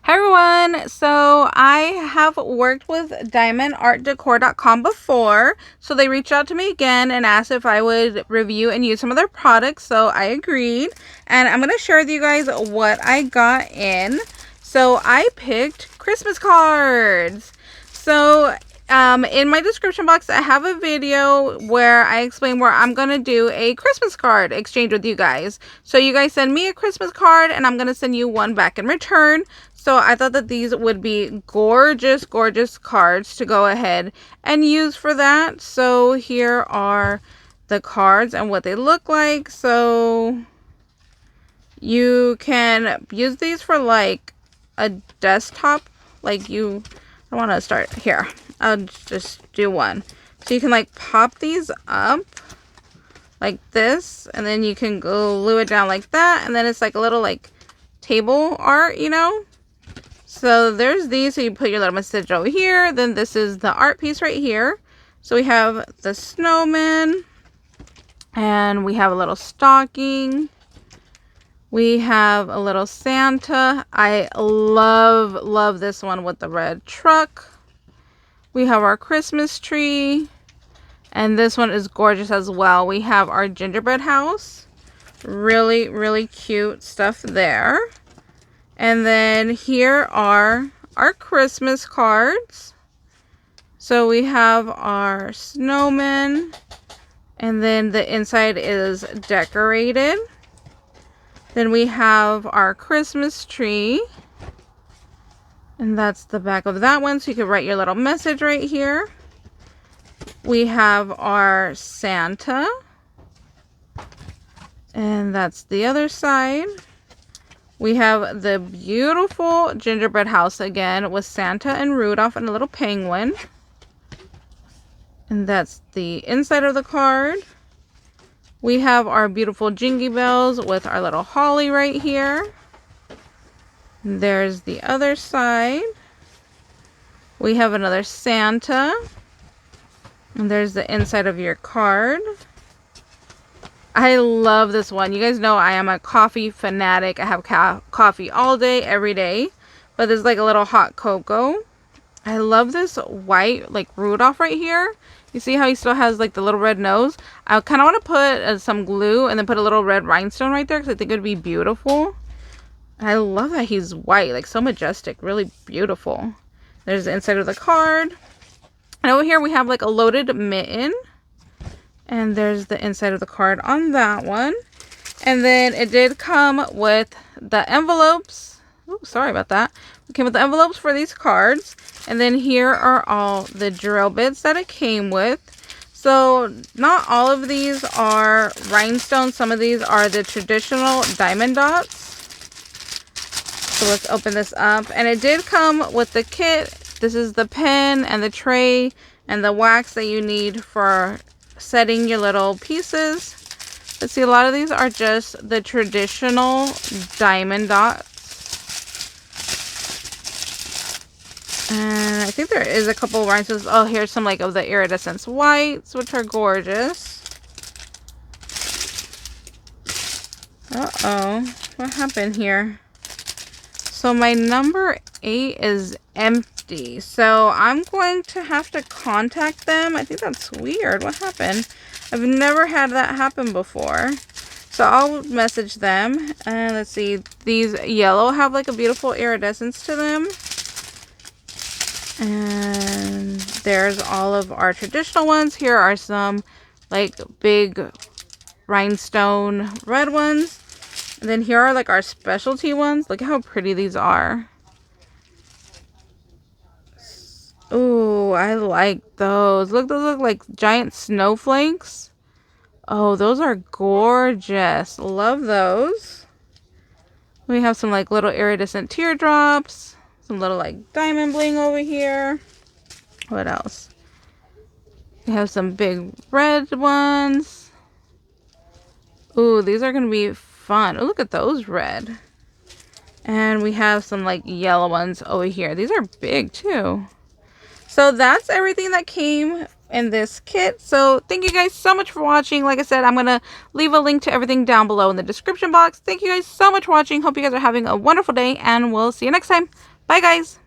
Hi everyone, so I have worked with diamondartdecor.com before, so they reached out to me again and asked if I would review and use some of their products, so I agreed, and I'm going to share with you guys what I got in. So I picked Christmas cards. So in my description box I have a video where I explain where I'm going to do a Christmas card exchange with you guys. So you guys send me a Christmas card and I'm going to send you one back in return. So I thought that these would be gorgeous, gorgeous cards to go ahead and use for that. So here are the cards and what they look like. So you can use these for like a desktop. I want to start here. I'll just do one. So you can like pop these up like this, and then you can glue it down like that, and then it's like a little like table art, you know. So there's these, so you put your little message over here. Then this is the art piece right here. So we have the snowman, and we have a little stocking. We have a little Santa. I love this one with the red truck. We have our Christmas tree, and this one is gorgeous as well. We have our gingerbread house. Really cute stuff there. And then here are our Christmas cards. So we have our snowman, and then the inside is decorated. Then we have our Christmas tree, and that's the back of that one, so you can write your little message right here. We have our Santa, and that's the other side. We have the beautiful gingerbread house again with Santa and Rudolph and a little penguin. And that's the inside of the card. We have our beautiful jingle bells with our little holly right here. And there's the other side. We have another Santa. And there's the inside of your card. I love this one. You guys know I am a coffee fanatic. I have coffee all day, every day. But there's like a little hot cocoa. I love this white, like Rudolph right here. You see how he still has like the little red nose? I kind of want to put some glue and then put a little red rhinestone right there because I think it would be beautiful. I love that he's white, like so majestic, really beautiful. There's the inside of the card. And over here we have like a loaded mitten. And there's the inside of the card on that one. And then it did come with the envelopes. Oh, sorry about that. It came with the envelopes for these cards. And then here are all the drill bits that it came with. So not all of these are rhinestones. Some of these are the traditional diamond dots. So let's open this up. And it did come with the kit. This is the pen and the tray and the wax that you need for setting your little pieces. Let's see, a lot of these are just the traditional diamond dots. And I think there is a couple of rhinestones. Oh, here's some like of the iridescent whites, which are gorgeous. Uh-oh, what happened here? So my number 8 is empty. So I'm going to have to contact them. I think that's weird. What happened? I've never had that happen before. So I'll message them. And let's see. These yellow have like a beautiful iridescence to them. And there's all of our traditional ones. Here are some like big rhinestone red ones. And then here are like our specialty ones. Look at how pretty these are. Ooh, I like those. Look, those look like giant snowflakes. Oh, those are gorgeous. Love those. We have some like little iridescent teardrops. Some little like diamond bling over here. What else? We have some big red ones. Ooh, these are going to be fun. Oh, look at those red. And we have some like yellow ones over here. These are big too. So that's everything that came in this kit. So thank you guys so much for watching. Like I said, I'm going to leave a link to everything down below in the description box. Thank you guys so much for watching. Hope you guys are having a wonderful day, and we'll see you next time. Bye, guys.